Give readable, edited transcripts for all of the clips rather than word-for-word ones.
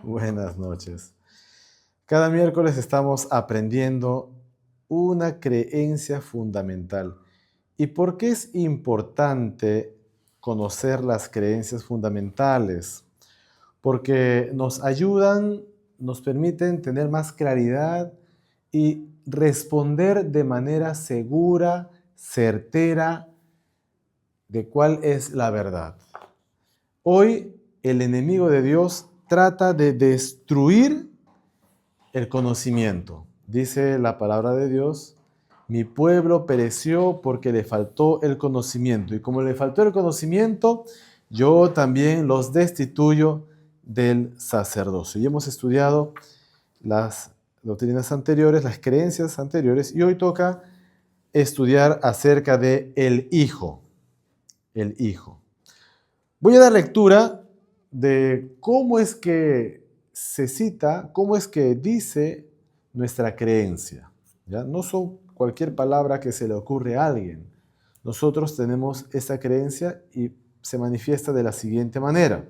Buenas noches. Cada miércoles estamos aprendiendo una creencia fundamental. ¿Y por qué es importante conocer las creencias fundamentales? Porque nos ayudan, nos permiten tener más claridad y responder de manera segura, certera, de cuál es la verdad. Hoy el enemigo de Dios trata de destruir el conocimiento. Dice la palabra de Dios, mi pueblo pereció porque le faltó el conocimiento. Y como le faltó el conocimiento, yo también los destituyo del sacerdocio. Y hemos estudiado las doctrinas anteriores, las creencias anteriores, y hoy toca estudiar acerca de el Hijo. El Hijo. Voy a dar lectura de cómo es que se cita, cómo es que dice nuestra creencia. ¿Ya? No son cualquier palabra que se le ocurre a alguien. Nosotros tenemos esta creencia y se manifiesta de la siguiente manera.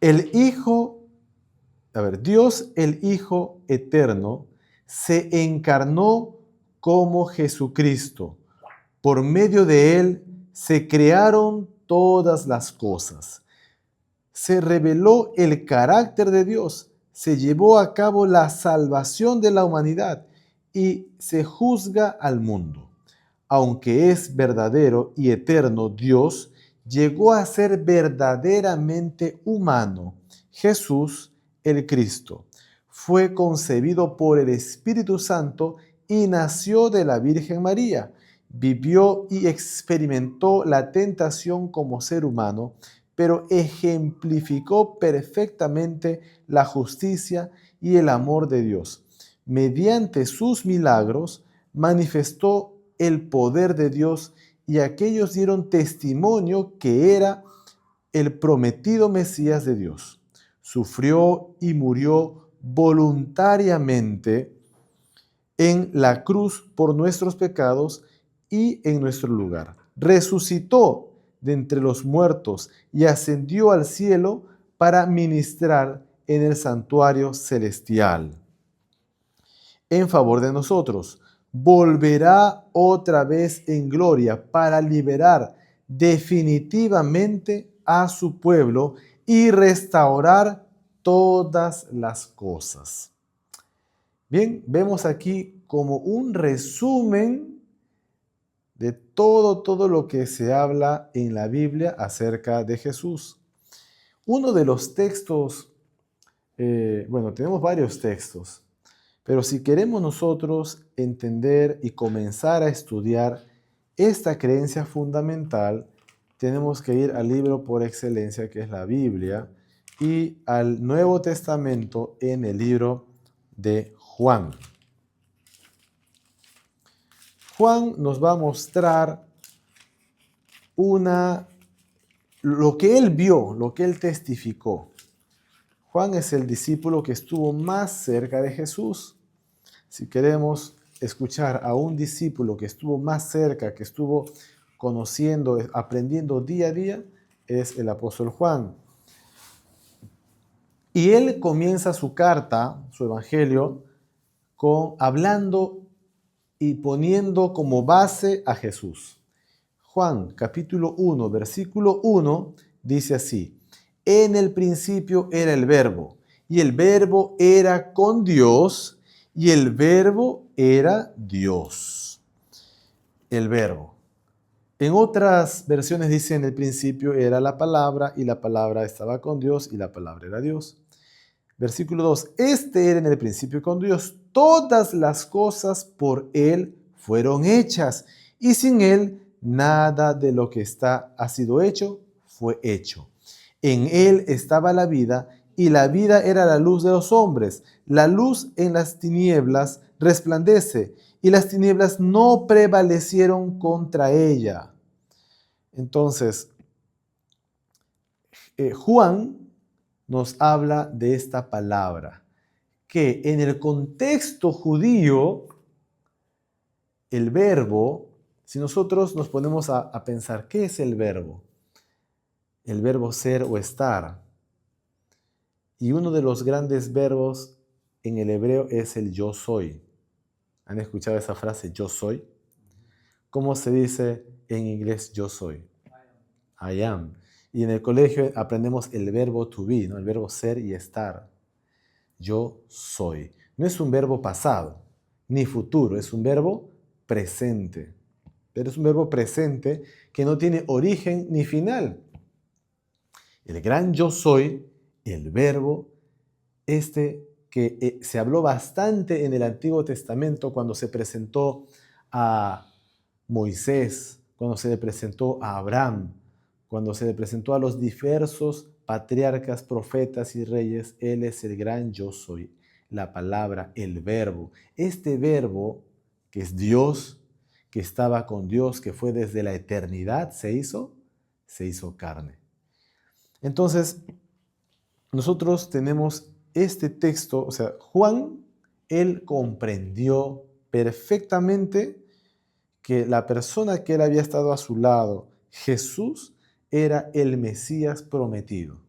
El Hijo, Dios el Hijo eterno se encarnó como Jesucristo. Por medio de él se crearon todas las cosas. Se reveló el carácter de Dios, se llevó a cabo la salvación de la humanidad y se juzga al mundo. Aunque es verdadero y eterno Dios, llegó a ser verdaderamente humano. Jesús, el Cristo, fue concebido por el Espíritu Santo y nació de la Virgen María. Vivió y experimentó la tentación como ser humano, pero ejemplificó perfectamente la justicia y el amor de Dios. Mediante sus milagros manifestó el poder de Dios y aquellos dieron testimonio que era el prometido Mesías de Dios. Sufrió y murió voluntariamente en la cruz por nuestros pecados y en nuestro lugar. Resucitó de entre los muertos y ascendió al cielo para ministrar en el santuario celestial en favor de nosotros. Volverá otra vez en gloria para liberar definitivamente a su pueblo y restaurar todas las cosas. Bien, vemos aquí como un resumen de todo lo que se habla en la Biblia acerca de Jesús. Uno de los textos, tenemos varios textos, pero si queremos nosotros entender y comenzar a estudiar esta creencia fundamental, tenemos que ir al libro por excelencia que es la Biblia y al Nuevo Testamento en el libro de Juan. Juan nos va a mostrar lo que él vio, lo que él testificó. Juan es el discípulo que estuvo más cerca de Jesús. Si queremos escuchar a un discípulo que estuvo más cerca, que estuvo conociendo, aprendiendo día a día, es el apóstol Juan. Y él comienza su carta, su evangelio, hablando y poniendo como base a Jesús. Juan capítulo 1, versículo 1 dice así: en el principio era el verbo, y el verbo era con Dios, y el verbo era Dios. El verbo. En otras versiones dice: en el principio era la palabra, y la palabra estaba con Dios, y la palabra era Dios. Versículo 2, este era en el principio con Dios. Todas las cosas por Él fueron hechas, y sin Él nada de lo que ha sido hecho fue hecho. En Él estaba la vida, y la vida era la luz de los hombres. La luz en las tinieblas resplandece, y las tinieblas no prevalecieron contra ella. Entonces, Juan nos habla de esta palabra, que en el contexto judío, el verbo, si nosotros nos ponemos a pensar, ¿qué es el verbo? El verbo ser o estar. Y uno de los grandes verbos en el hebreo es el yo soy. ¿Han escuchado esa frase, yo soy? ¿Cómo se dice en inglés yo soy? I am. Y en el colegio aprendemos el verbo to be, ¿no? El verbo ser y estar. Yo soy. No es un verbo pasado, ni futuro, es un verbo presente. Pero es un verbo presente que no tiene origen ni final. El gran yo soy, el verbo, que se habló bastante en el Antiguo Testamento cuando se presentó a Moisés, cuando se le presentó a Abraham, cuando se le presentó a los diversos patriarcas, profetas y reyes. Él es el gran yo soy, la palabra, el verbo. Este verbo, que es Dios, que estaba con Dios, que fue desde la eternidad, se hizo carne. Entonces, nosotros tenemos este texto, o sea, Juan, él comprendió perfectamente que la persona que él había estado a su lado, Jesús, era el Mesías prometido.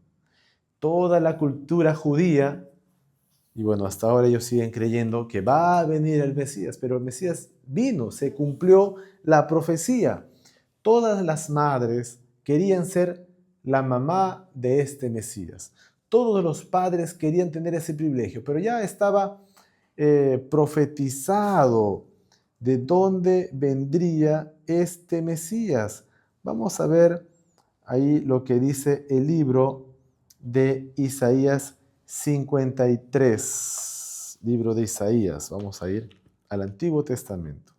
Toda la cultura judía, y bueno, hasta ahora ellos siguen creyendo que va a venir el Mesías, pero el Mesías vino, se cumplió la profecía. Todas las madres querían ser la mamá de este Mesías. Todos los padres querían tener ese privilegio, pero ya estaba profetizado de dónde vendría este Mesías. Vamos a ver ahí lo que dice el libro de Isaías 53. Libro de Isaías. Vamos a ir al Antiguo Testamento.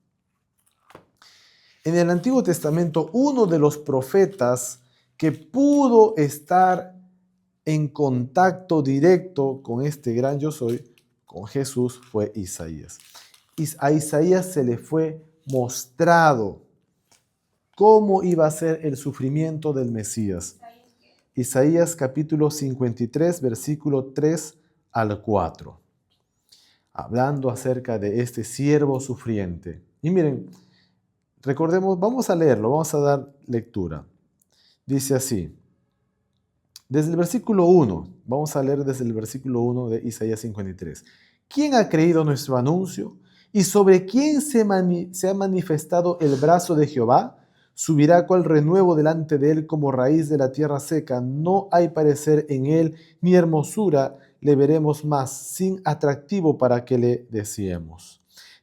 En el Antiguo Testamento, uno de los profetas que pudo estar en contacto directo con este gran yo soy, con Jesús, fue Isaías. A Isaías se le fue mostrado cómo iba a ser el sufrimiento del Mesías. Isaías capítulo 53, versículo 3 al 4. Hablando acerca de este siervo sufriente. Y miren, recordemos, vamos a leerlo, vamos a dar lectura. Dice así, desde el versículo 1, vamos a leer desde el versículo 1 de Isaías 53. ¿Quién ha creído nuestro anuncio? ¿Y sobre quién se ha manifestado el brazo de Jehová? Subirá cual renuevo delante de él como raíz de la tierra seca. No hay parecer en él, ni hermosura le veremos más, sin atractivo para que le deseemos.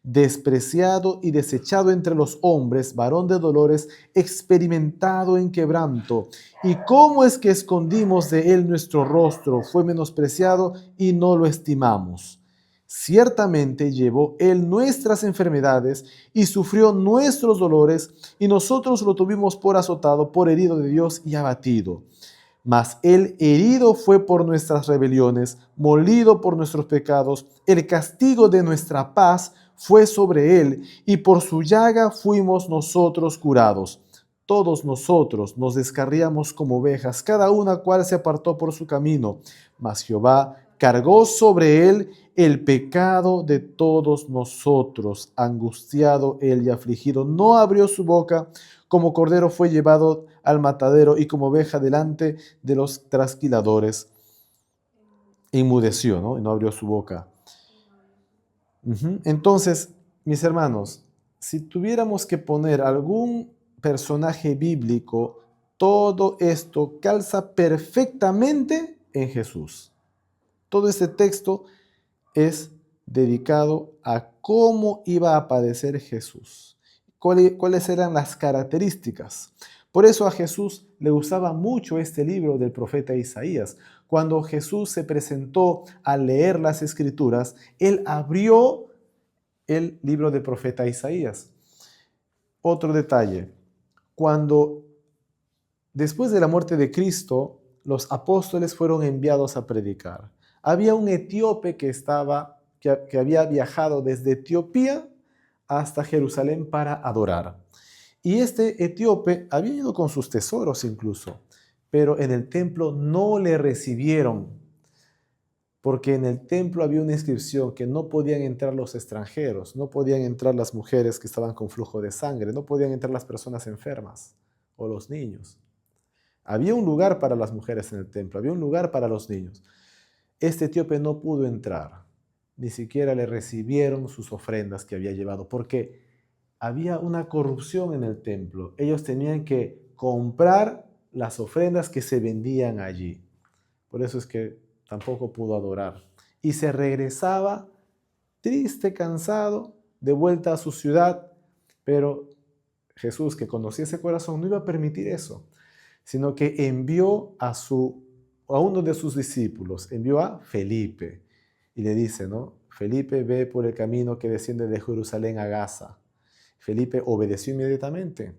Despreciado y desechado entre los hombres, varón de dolores, experimentado en quebranto. ¿Y cómo es que escondimos de él nuestro rostro? Fue menospreciado y no lo estimamos. Ciertamente llevó él nuestras enfermedades y sufrió nuestros dolores, y nosotros lo tuvimos por azotado, por herido de Dios y abatido. Mas él herido fue por nuestras rebeliones, molido por nuestros pecados. El castigo de nuestra paz fue sobre él, y por su llaga fuimos nosotros curados. Todos nosotros nos descarriamos como ovejas, cada una cual se apartó por su camino. Mas Jehová cargó sobre él el pecado de todos nosotros. Angustiado él y afligido, no abrió su boca. Como cordero fue llevado al matadero, y como oveja delante de los trasquiladores. Inmudeció, ¿no? Y no abrió su boca. Entonces, mis hermanos, si tuviéramos que poner algún personaje bíblico, todo esto calza perfectamente en Jesús. Todo este texto es dedicado a cómo iba a padecer Jesús, cuáles eran las características. Por eso a Jesús le gustaba mucho este libro del profeta Isaías. Cuando Jesús se presentó a leer las Escrituras, él abrió el libro del profeta Isaías. Otro detalle, cuando después de la muerte de Cristo, los apóstoles fueron enviados a predicar. Había un etíope que había viajado desde Etiopía hasta Jerusalén para adorar. Y este etíope había ido con sus tesoros incluso, pero en el templo no le recibieron, porque en el templo había una inscripción que no podían entrar los extranjeros, no podían entrar las mujeres que estaban con flujo de sangre, no podían entrar las personas enfermas o los niños. Había un lugar para las mujeres en el templo, había un lugar para los niños. este etíope no pudo entrar, ni siquiera le recibieron sus ofrendas que había llevado, porque había una corrupción en el templo. Ellos tenían que comprar las ofrendas que se vendían allí. Por eso es que tampoco pudo adorar. Y se regresaba triste, cansado, de vuelta a su ciudad, pero Jesús, que conocía ese corazón, no iba a permitir eso, sino que envió a uno de sus discípulos, envió a Felipe, y le dice, ¿no? Felipe, ve por el camino que desciende de Jerusalén a Gaza. Felipe obedeció inmediatamente.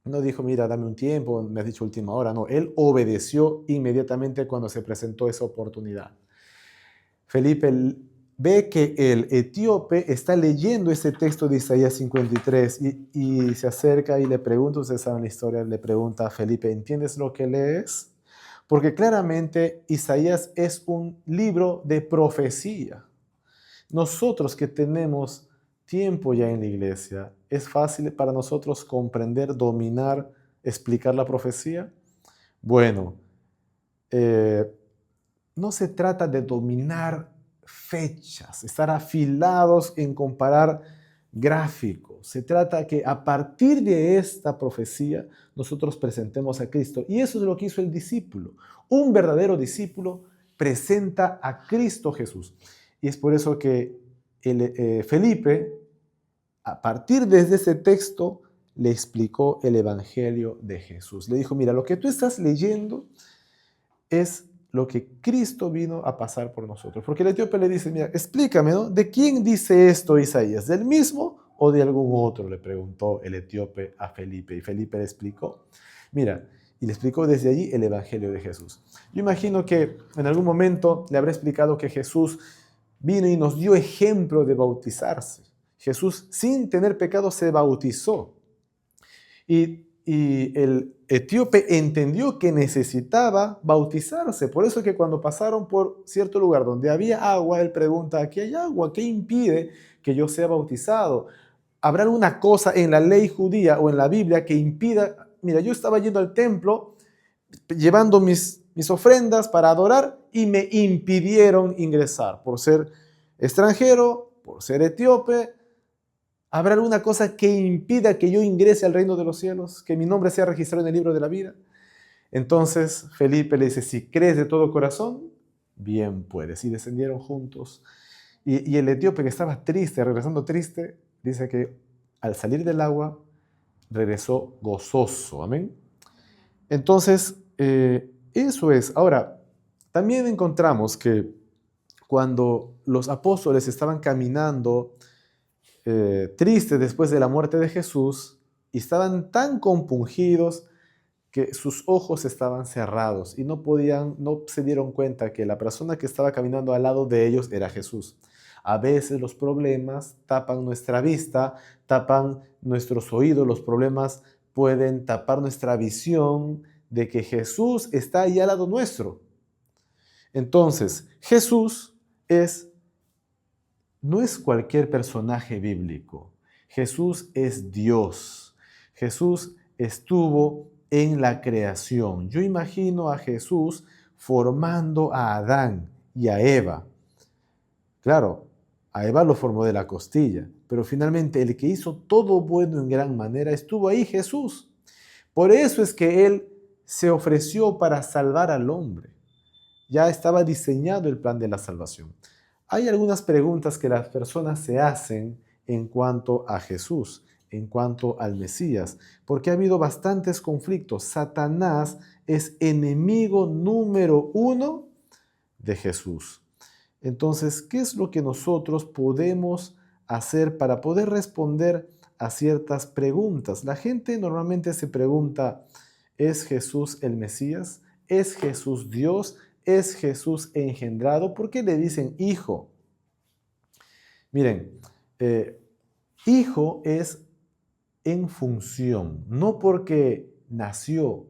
No dijo, mira, dame un tiempo, me has dicho última hora. No, él obedeció inmediatamente cuando se presentó esa oportunidad. Felipe ve que el etíope está leyendo ese texto de Isaías 53 y se acerca y le pregunta, ustedes saben la historia, le pregunta a Felipe, ¿entiendes lo que lees? Porque claramente Isaías es un libro de profecía. Nosotros que tenemos tiempo ya en la iglesia, ¿es fácil para nosotros comprender, dominar, explicar la profecía? Bueno, no se trata de dominar fechas, estar afilados en comparar gráficos. Se trata que a partir de esta profecía nosotros presentemos a Cristo. Y eso es lo que hizo el discípulo. Un verdadero discípulo presenta a Cristo Jesús. Y es por eso que Felipe, a partir de ese texto, le explicó el Evangelio de Jesús. Le dijo, mira, lo que tú estás leyendo es lo que Cristo vino a pasar por nosotros. Porque el etíope le dice, mira, explícame, ¿no? ¿De quién dice esto Isaías? ¿Del mismo o de algún otro? Le preguntó el etíope a Felipe. Y Felipe le explicó. Mira, y le explicó desde allí el Evangelio de Jesús. Yo imagino que en algún momento le habrá explicado que Jesús vino y nos dio ejemplo de bautizarse. Jesús, sin tener pecado, se bautizó. Y el etíope entendió que necesitaba bautizarse. Por eso es que cuando pasaron por cierto lugar donde había agua, él pregunta, ¿aquí hay agua? ¿Qué impide que yo sea bautizado? ¿Habrá alguna cosa en la ley judía o en la Biblia que impida? Mira, yo estaba yendo al templo llevando mis ofrendas para adorar y me impidieron ingresar por ser extranjero, por ser etíope. ¿Habrá alguna cosa que impida que yo ingrese al reino de los cielos? ¿Que mi nombre sea registrado en el libro de la vida? Entonces Felipe le dice, si crees de todo corazón, bien puedes. Y descendieron juntos. Y el etíope, que estaba triste, regresando triste, dice que al salir del agua, regresó gozoso. Amén. Entonces, eso es. Ahora, también encontramos que cuando los apóstoles estaban caminando tristes después de la muerte de Jesús y estaban tan compungidos que sus ojos estaban cerrados y no se dieron cuenta que la persona que estaba caminando al lado de ellos era Jesús. A veces los problemas tapan nuestra vista, tapan nuestros oídos, los problemas pueden tapar nuestra visión de que Jesús está ahí al lado nuestro. Entonces, Jesús no es cualquier personaje bíblico. Jesús es Dios. Jesús estuvo en la creación. Yo imagino a Jesús formando a Adán y a Eva. Claro, a Eva lo formó de la costilla, pero finalmente el que hizo todo bueno en gran manera estuvo ahí, Jesús. Por eso es que Él se ofreció para salvar al hombre. Ya estaba diseñado el plan de la salvación. Hay algunas preguntas que las personas se hacen en cuanto a Jesús, en cuanto al Mesías, porque ha habido bastantes conflictos. Satanás es enemigo número 1 de Jesús. Entonces, ¿qué es lo que nosotros podemos hacer para poder responder a ciertas preguntas? La gente normalmente se pregunta, ¿es Jesús el Mesías? ¿Es Jesús Dios? ¿Es Jesús engendrado? ¿Por qué le dicen hijo? Miren, hijo es en función, no porque nació.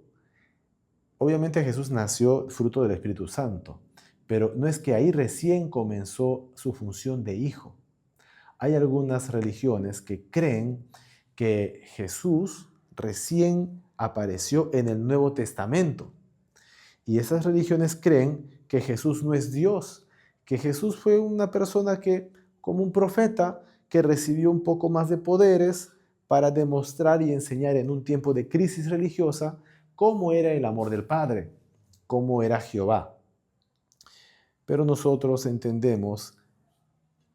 Obviamente Jesús nació fruto del Espíritu Santo, pero no es que ahí recién comenzó su función de hijo. Hay algunas religiones que creen que Jesús recién apareció en el Nuevo Testamento. Y esas religiones creen que Jesús no es Dios, que Jesús fue una persona que, como un profeta, que recibió un poco más de poderes para demostrar y enseñar en un tiempo de crisis religiosa cómo era el amor del Padre, cómo era Jehová. Pero nosotros entendemos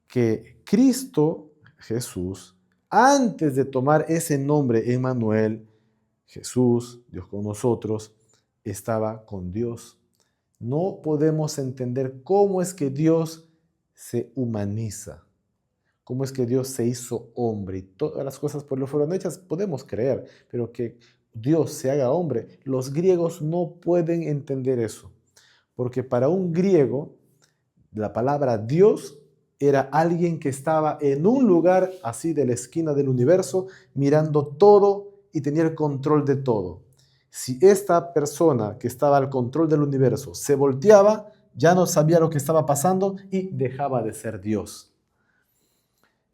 que Cristo, Jesús, antes de tomar ese nombre Emmanuel, Jesús, Dios con nosotros, estaba con Dios. No podemos entender cómo es que Dios se humaniza, cómo es que Dios se hizo hombre y todas las cosas por lo fueron hechas, podemos creer, pero que Dios se haga hombre, los griegos no pueden entender eso, porque para un griego la palabra Dios era alguien que estaba en un lugar así de la esquina del universo, mirando todo y tenía el control de todo. Si esta persona que estaba al control del universo se volteaba, ya no sabía lo que estaba pasando y dejaba de ser Dios.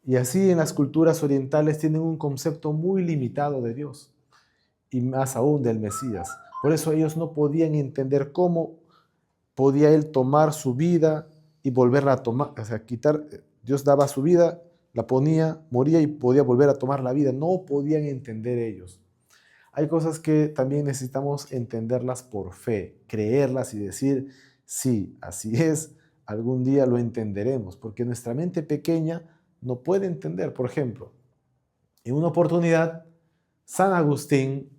Y así en las culturas orientales tienen un concepto muy limitado de Dios y más aún del Mesías. Por eso ellos no podían entender cómo podía él tomar su vida y volverla a tomar, o sea, quitar, Dios daba su vida, la ponía, moría y podía volver a tomar la vida. No podían entender ellos. Hay cosas que también necesitamos entenderlas por fe, creerlas y decir, sí, así es, algún día lo entenderemos, porque nuestra mente pequeña no puede entender. Por ejemplo, en una oportunidad, San Agustín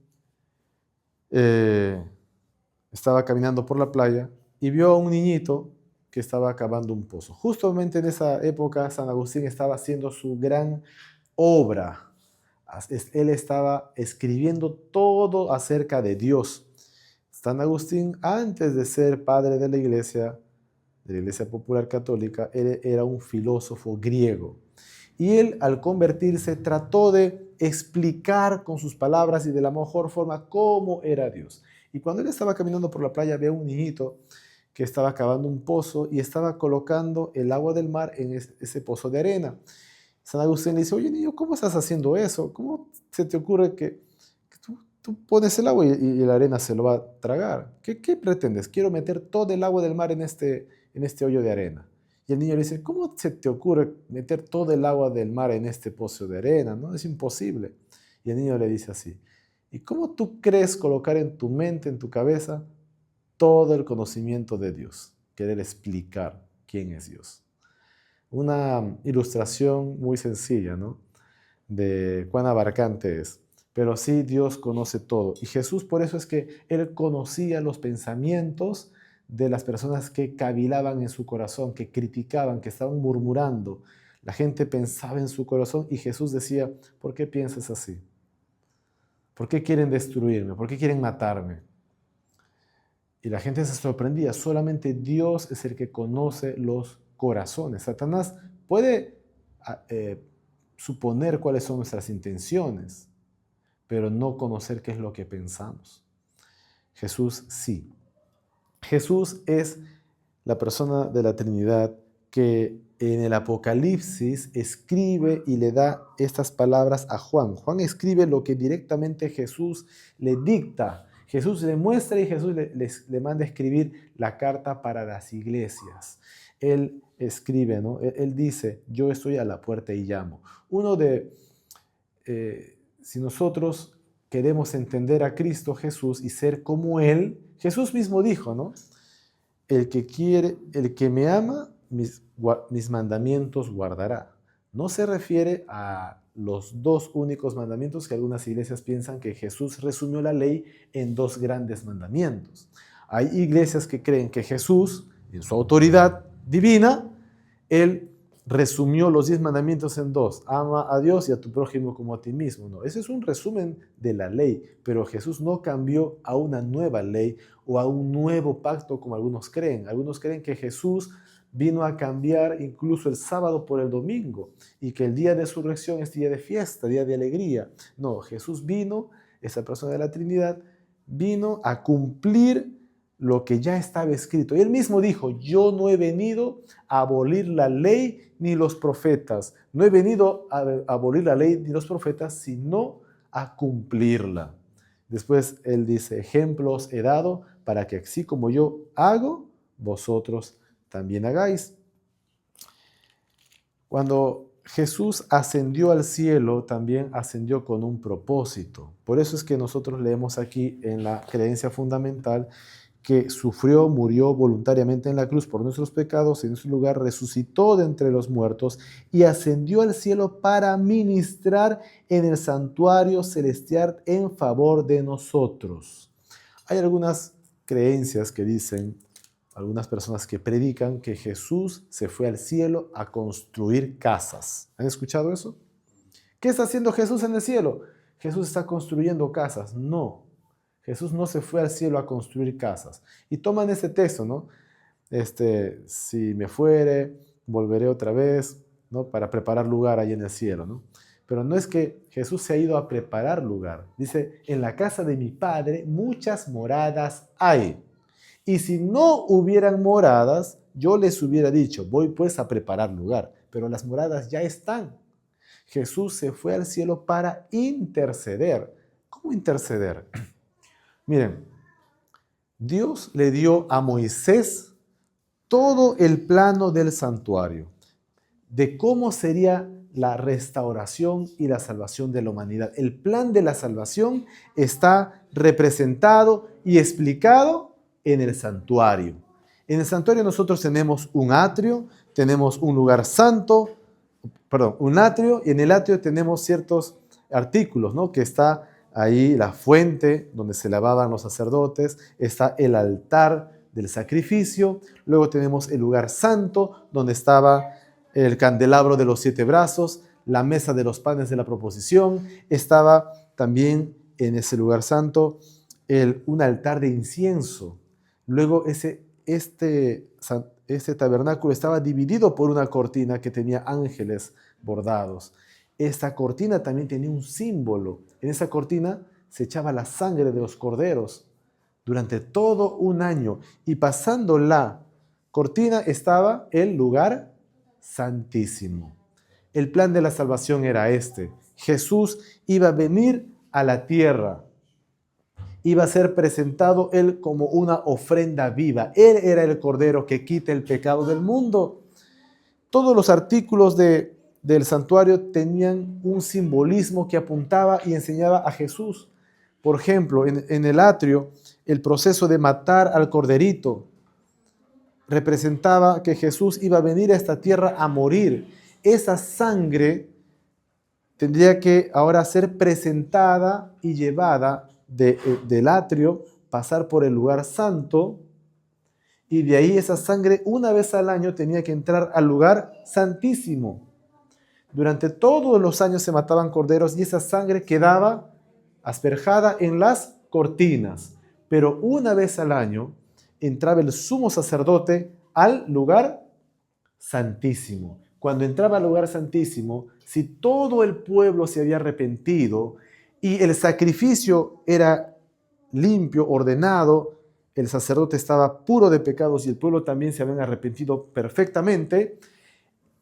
estaba caminando por la playa y vio a un niñito que estaba cavando un pozo. Justamente en esa época, San Agustín estaba haciendo su gran obra. Él estaba escribiendo todo acerca de Dios. San Agustín, antes de ser padre de la Iglesia Popular Católica, él era un filósofo griego. Y él, al convertirse, trató de explicar con sus palabras y de la mejor forma cómo era Dios. Y cuando él estaba caminando por la playa, vio a un niñito que estaba cavando un pozo y estaba colocando el agua del mar en ese pozo de arena. San Agustín le dice, oye niño, ¿cómo estás haciendo eso? ¿Cómo se te ocurre que tú pones el agua y la arena se lo va a tragar? ¿Qué pretendes? Quiero meter todo el agua del mar en este hoyo de arena. Y el niño le dice, ¿cómo se te ocurre meter todo el agua del mar en este pozo de arena? ¿No? Es imposible. Y el niño le dice así, ¿y cómo tú crees colocar en tu mente, en tu cabeza, todo el conocimiento de Dios? Querer explicar quién es Dios. Una ilustración muy sencilla, ¿no? De cuán abarcante es. Pero sí, Dios conoce todo. Y Jesús, por eso es que Él conocía los pensamientos de las personas que cavilaban en su corazón, que criticaban, que estaban murmurando. La gente pensaba en su corazón y Jesús decía, ¿por qué piensas así? ¿Por qué quieren destruirme? ¿Por qué quieren matarme? Y la gente se sorprendía. Solamente Dios es el que conoce los corazones. Satanás puede suponer cuáles son nuestras intenciones, pero no conocer qué es lo que pensamos. Jesús sí. Jesús es la persona de la Trinidad que en el Apocalipsis escribe y le da estas palabras a Juan. Juan escribe lo que directamente Jesús le dicta. Jesús le muestra y Jesús le manda a escribir la carta para las iglesias. Él escribe, ¿no? Él dice, yo estoy a la puerta y llamo. Si nosotros queremos entender a Cristo Jesús y ser como Él, Jesús mismo dijo, ¿no? El que me ama, mis mandamientos guardará. No se refiere a los dos únicos mandamientos que algunas iglesias piensan que Jesús resumió la ley en dos grandes mandamientos. Hay iglesias que creen que Jesús, en su autoridad divina, Él resumió los 10 mandamientos en dos. Ama a Dios y a tu prójimo como a ti mismo. No, ese es un resumen de la ley, pero Jesús no cambió a una nueva ley o a un nuevo pacto como algunos creen. Algunos creen que Jesús vino a cambiar incluso el sábado por el domingo y que el día de resurrección es día de fiesta, día de alegría. No, Jesús vino, esa persona de la Trinidad, vino a cumplir lo que ya estaba escrito. Y él mismo dijo, yo no he venido a abolir la ley ni los profetas. No he venido a abolir la ley ni los profetas, sino a cumplirla. Después él dice, ejemplos he dado para que así como yo hago, vosotros también hagáis. Cuando Jesús ascendió al cielo, también ascendió con un propósito. Por eso es que nosotros leemos aquí en la creencia fundamental que sufrió, murió voluntariamente en la cruz por nuestros pecados, en su lugar resucitó de entre los muertos y ascendió al cielo para ministrar en el santuario celestial en favor de nosotros. Hay algunas creencias que dicen, algunas personas que predican que Jesús se fue al cielo a construir casas. ¿Han escuchado eso? ¿Qué está haciendo Jesús en el cielo? Jesús está construyendo casas. No, Jesús no se fue al cielo a construir casas. Y toman ese texto, ¿no? Si me fuere, volveré otra vez, ¿no? Para preparar lugar ahí en el cielo, ¿no? Pero no es que Jesús se ha ido a preparar lugar. Dice, en la casa de mi Padre muchas moradas hay. Y si no hubieran moradas, yo les hubiera dicho, voy pues a preparar lugar. Pero las moradas ya están. Jesús se fue al cielo para interceder. ¿Cómo interceder? Miren, Dios le dio a Moisés todo el plano del santuario, de cómo sería la restauración y la salvación de la humanidad. El plan de la salvación está representado y explicado en el santuario. En el santuario nosotros tenemos un atrio, tenemos un lugar santo, un atrio, y en el atrio tenemos ciertos artículos, ¿no? Que está ahí la fuente donde se lavaban los sacerdotes, está el altar del sacrificio, luego tenemos el lugar santo donde estaba el candelabro de los 7 brazos, la mesa de los panes de la proposición, estaba también en ese lugar santo un altar de incienso. Luego este tabernáculo estaba dividido por una cortina que tenía ángeles bordados. Esta cortina también tenía un símbolo. En esa cortina se echaba la sangre de los corderos durante todo un año. Y pasando la cortina estaba el lugar santísimo. El plan de la salvación era este. Jesús iba a venir a la tierra. Iba a ser presentado Él como una ofrenda viva. Él era el Cordero que quita el pecado del mundo. Todos los artículos del santuario tenían un simbolismo que apuntaba y enseñaba a Jesús. Por ejemplo, en el atrio, el proceso de matar al corderito representaba que Jesús iba a venir a esta tierra a morir. Esa sangre tendría que ahora ser presentada y llevada del atrio, pasar por el lugar santo, y de ahí esa sangre una vez al año tenía que entrar al lugar santísimo. Durante todos los años se mataban corderos y esa sangre quedaba asperjada en las cortinas. Pero una vez al año entraba el sumo sacerdote al lugar santísimo. Cuando entraba al lugar santísimo, si todo el pueblo se había arrepentido y el sacrificio era limpio, ordenado, el sacerdote estaba puro de pecados y el pueblo también se habían arrepentido perfectamente,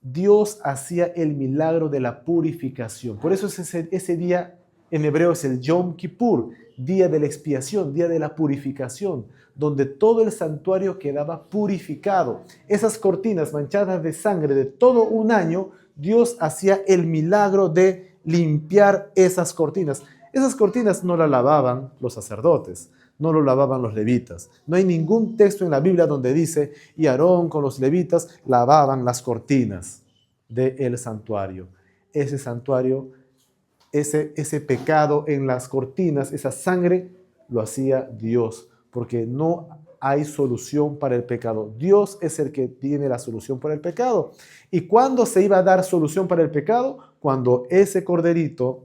Dios hacía el milagro de la purificación. Por eso ese día en hebreo es el Yom Kippur, día de la expiación, día de la purificación, donde todo el santuario quedaba purificado. Esas cortinas manchadas de sangre de todo un año, Dios hacía el milagro de limpiar esas cortinas. Esas cortinas no las lavaban los sacerdotes, no lo lavaban los levitas. No hay ningún texto en la Biblia donde dice, y Aarón con los levitas lavaban las cortinas del santuario. Ese santuario, ese pecado en las cortinas, esa sangre, lo hacía Dios, porque no hay solución para el pecado. Dios es el que tiene la solución para el pecado. ¿Y cuándo se iba a dar solución para el pecado? Cuando ese corderito,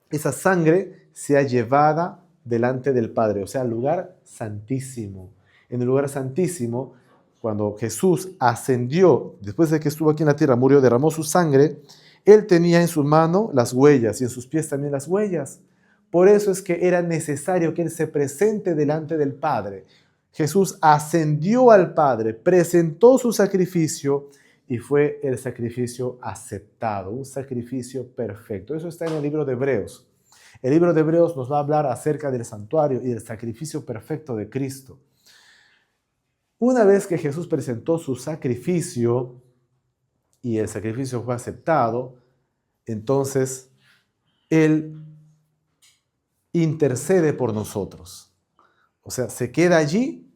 esa sangre, sea llevada delante del Padre, o sea, el lugar santísimo. En el lugar santísimo, cuando Jesús ascendió, después de que estuvo aquí en la tierra, murió, derramó su sangre, Él tenía en su mano las huellas y en sus pies también las huellas. Por eso es que era necesario que Él se presente delante del Padre. Jesús ascendió al Padre, presentó su sacrificio y fue el sacrificio aceptado, un sacrificio perfecto. Eso está en el libro de Hebreos. El libro de Hebreos nos va a hablar acerca del santuario y del sacrificio perfecto de Cristo. Una vez que Jesús presentó su sacrificio y el sacrificio fue aceptado, entonces Él intercede por nosotros. O sea, se queda allí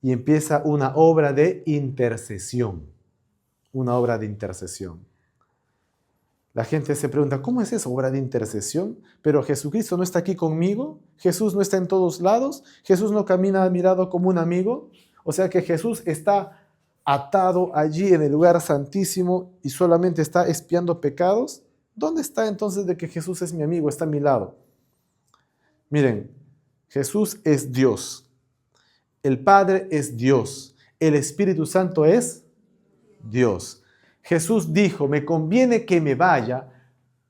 y empieza una obra de intercesión. Una obra de intercesión. La gente se pregunta, ¿cómo es eso, obra de intercesión? Pero Jesucristo no está aquí conmigo, Jesús no está en todos lados, Jesús no camina a mi lado como un amigo. O sea que Jesús está atado allí en el lugar santísimo y solamente está expiando pecados. ¿Dónde está entonces de que Jesús es mi amigo, está a mi lado? Miren, Jesús es Dios, el Padre es Dios, el Espíritu Santo es Dios. Jesús dijo, me conviene que me vaya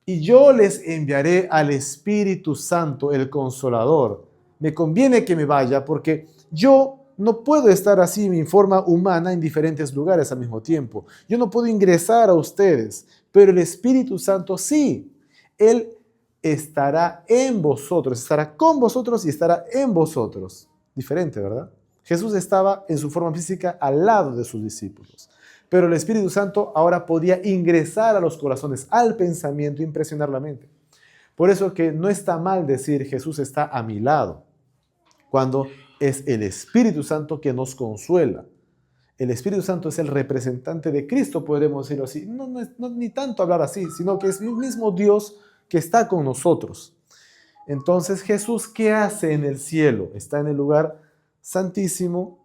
y yo les enviaré al Espíritu Santo, el Consolador. Me conviene que me vaya porque yo no puedo estar así en mi forma humana en diferentes lugares al mismo tiempo. Yo no puedo ingresar a ustedes, pero el Espíritu Santo sí. Él estará en vosotros, estará con vosotros y estará en vosotros. Diferente, ¿verdad? Jesús estaba en su forma física al lado de sus discípulos. Pero el Espíritu Santo ahora podía ingresar a los corazones, al pensamiento, impresionar la mente. Por eso que no está mal decir Jesús está a mi lado, cuando es el Espíritu Santo que nos consuela. El Espíritu Santo es el representante de Cristo, podemos decirlo así. No, ni tanto hablar así, sino que es el mismo Dios que está con nosotros. Entonces Jesús, ¿qué hace en el cielo? Está en el lugar santísimo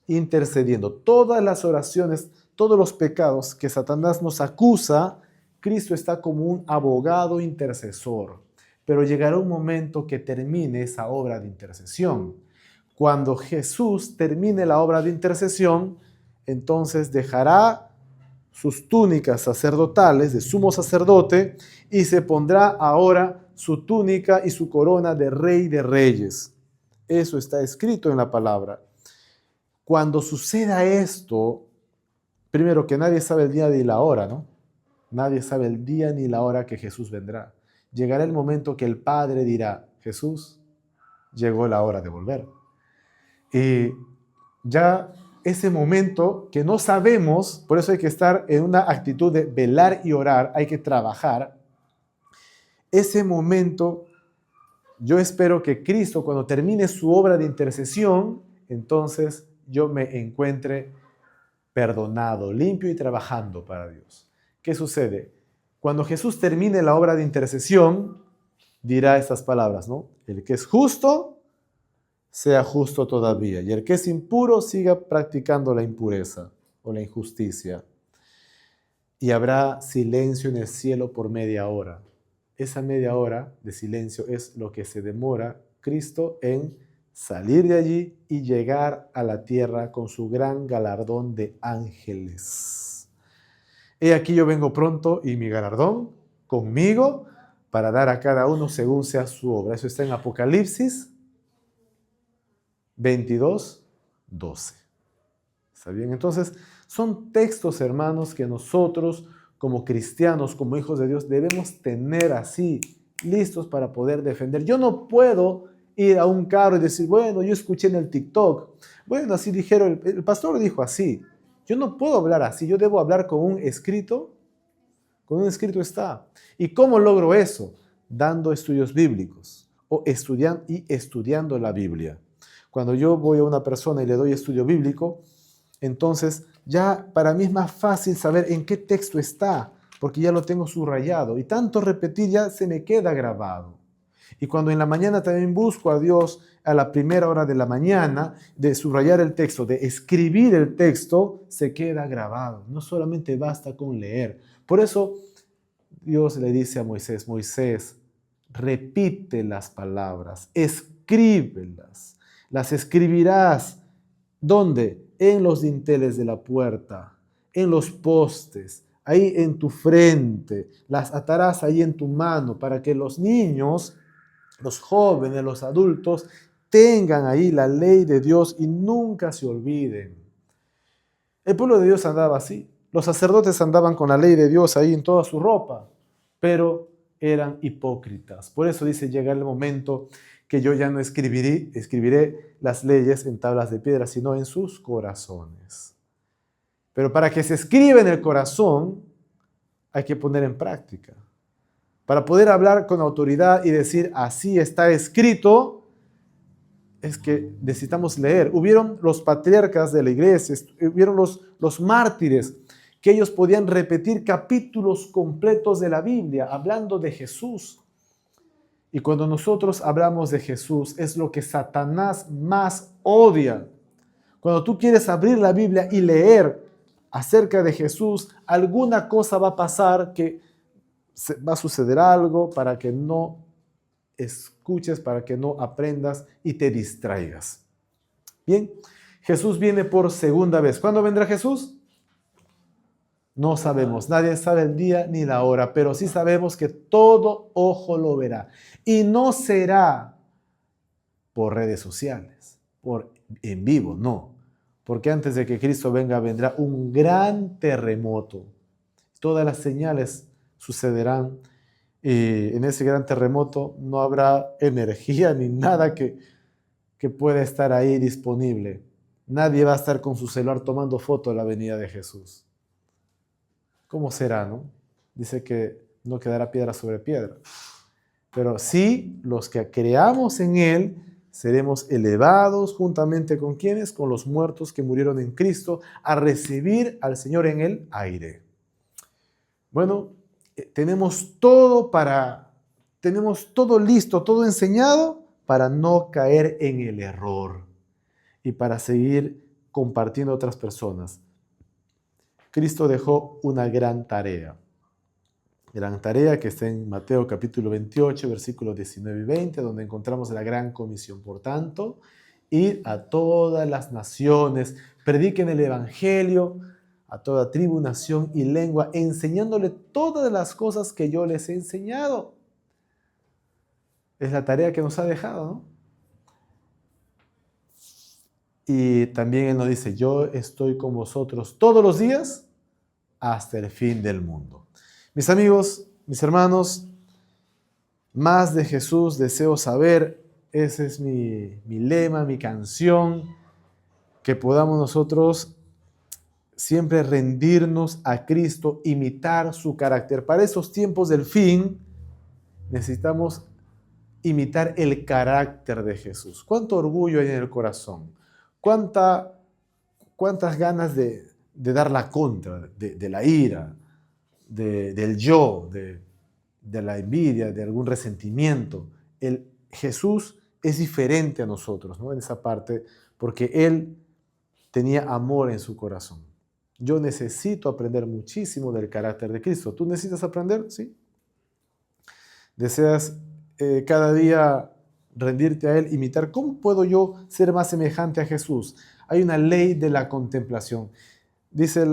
intercediendo. Todas las oraciones, todos los pecados que Satanás nos acusa, Cristo está como un abogado intercesor. Pero llegará un momento que termine esa obra de intercesión. Cuando Jesús termine la obra de intercesión, entonces dejará sus túnicas sacerdotales de sumo sacerdote y se pondrá ahora su túnica y su corona de rey de reyes. Eso está escrito en la palabra. Cuando suceda esto, primero que nadie sabe el día ni la hora, ¿no? Nadie sabe el día ni la hora que Jesús vendrá. Llegará el momento que el Padre dirá, Jesús, llegó la hora de volver. Y ya ese momento que no sabemos, por eso hay que estar en una actitud de velar y orar, hay que trabajar. Ese momento, yo espero que Cristo, cuando termine su obra de intercesión, entonces yo me encuentre perdonado, limpio y trabajando para Dios. ¿Qué sucede? Cuando Jesús termine la obra de intercesión, dirá estas palabras, ¿no? El que es justo, sea justo todavía, y el que es impuro, siga practicando la impureza o la injusticia. Y habrá silencio en el cielo por media hora. Esa media hora de silencio es lo que se demora Cristo en salir de allí y llegar a la tierra con su gran galardón de ángeles. He aquí yo vengo pronto y mi galardón conmigo para dar a cada uno según sea su obra. Eso está en Apocalipsis 22, 12. ¿Está bien? Entonces, son textos, hermanos, que nosotros como cristianos, como hijos de Dios, debemos tener así, listos para poder defender. Yo no puedo ir a un carro y decir, bueno, yo escuché en el TikTok, bueno, así dijeron, el pastor dijo así. Yo no puedo hablar así, yo debo hablar con un escrito está. ¿Y cómo logro eso? Dando estudios bíblicos o estudiando la Biblia. Cuando yo voy a una persona y le doy estudio bíblico, entonces ya para mí es más fácil saber en qué texto está, porque ya lo tengo subrayado y tanto repetir ya se me queda grabado. Y cuando en la mañana también busco a Dios a la primera hora de la mañana, de subrayar el texto, de escribir el texto, se queda grabado. No solamente basta con leer. Por eso Dios le dice a Moisés, Moisés, repite las palabras, escríbelas. Las escribirás, ¿dónde? En los dinteles de la puerta, en los postes, ahí en tu frente. Las atarás ahí en tu mano para que los niños, los jóvenes, los adultos, tengan ahí la ley de Dios y nunca se olviden. El pueblo de Dios andaba así. Los sacerdotes andaban con la ley de Dios ahí en toda su ropa, pero eran hipócritas. Por eso dice, llega el momento que yo ya no escribiré las leyes en tablas de piedra, sino en sus corazones. Pero para que se escriba en el corazón, hay que poner en práctica. Para poder hablar con autoridad y decir, así está escrito, es que necesitamos leer. Hubieron los patriarcas de la iglesia, hubieron los mártires, que ellos podían repetir capítulos completos de la Biblia, hablando de Jesús. Y cuando nosotros hablamos de Jesús, es lo que Satanás más odia. Cuando tú quieres abrir la Biblia y leer acerca de Jesús, alguna cosa va a pasar, que va a suceder algo para que no escuches, para que no aprendas y te distraigas. Bien, Jesús viene por segunda vez. ¿Cuándo vendrá Jesús? No sabemos, nadie sabe el día ni la hora, pero sí sabemos que todo ojo lo verá. Y no será por redes sociales, en vivo, no. Porque antes de que Cristo venga, vendrá un gran terremoto. Todas las señales sucederán y en ese gran terremoto no habrá energía ni nada que pueda estar ahí disponible. Nadie va a estar con su celular tomando foto de la venida de Jesús. ¿Cómo será, no? Dice que no quedará piedra sobre piedra. Pero sí, los que creamos en Él, seremos elevados juntamente con quienes, con los muertos que murieron en Cristo, a recibir al Señor en el aire. Bueno, tenemos todo listo, todo enseñado para no caer en el error y para seguir compartiendo a otras personas. Cristo dejó una gran tarea que está en Mateo capítulo 28, versículos 19 y 20, donde encontramos la gran comisión. Por tanto, id a todas las naciones, prediquen el evangelio a toda tribu, nación y lengua, enseñándole todas las cosas que yo les he enseñado. Es la tarea que nos ha dejado, ¿no? Y también Él nos dice, yo estoy con vosotros todos los días hasta el fin del mundo. Mis amigos, mis hermanos, más de Jesús deseo saber. Ese es mi lema, mi canción, que podamos nosotros siempre rendirnos a Cristo, imitar su carácter. Para esos tiempos del fin, necesitamos imitar el carácter de Jesús. ¿Cuánto orgullo hay en el corazón? ¿Cuántas ganas de dar la contra, de la ira, del yo, de la envidia, de algún resentimiento? Jesús es diferente a nosotros, ¿no? En esa parte, porque Él tenía amor en su corazón. Yo necesito aprender muchísimo del carácter de Cristo. ¿Tú necesitas aprender? Sí. ¿Deseas cada día rendirte a Él, imitar? ¿Cómo puedo yo ser más semejante a Jesús? Hay una ley de la contemplación. Dice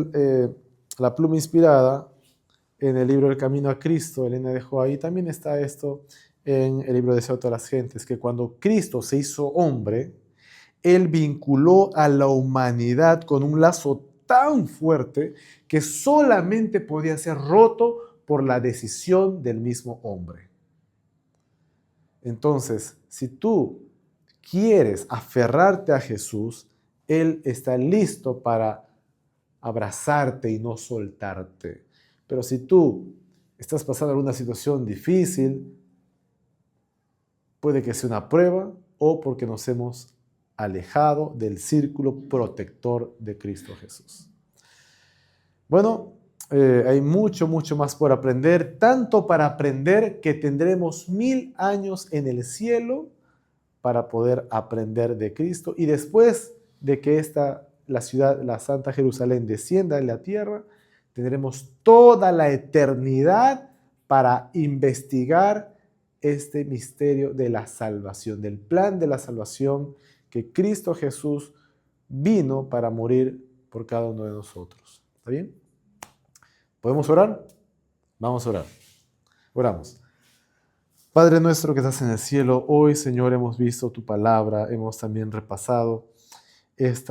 la pluma inspirada en el libro El Camino a Cristo, Elena de White, y también está esto en el libro Deseo de todas las gentes, que cuando Cristo se hizo hombre, Él vinculó a la humanidad con un lazo tan fuerte que solamente podía ser roto por la decisión del mismo hombre. Entonces, si tú quieres aferrarte a Jesús, Él está listo para abrazarte y no soltarte. Pero si tú estás pasando alguna situación difícil, puede que sea una prueba o porque nos hemos alejado del círculo protector de Cristo Jesús. Bueno, hay mucho más por aprender, tanto para aprender que tendremos 1000 años en el cielo para poder aprender de Cristo, y después de que la ciudad, la Santa Jerusalén, descienda en la tierra, tendremos toda la eternidad para investigar este misterio de la salvación, del plan de la salvación, que Cristo Jesús vino para morir por cada uno de nosotros. ¿Está bien? ¿Podemos orar? Vamos a orar. Oramos. Padre nuestro que estás en el cielo, hoy, Señor, hemos visto tu palabra, hemos también repasado esta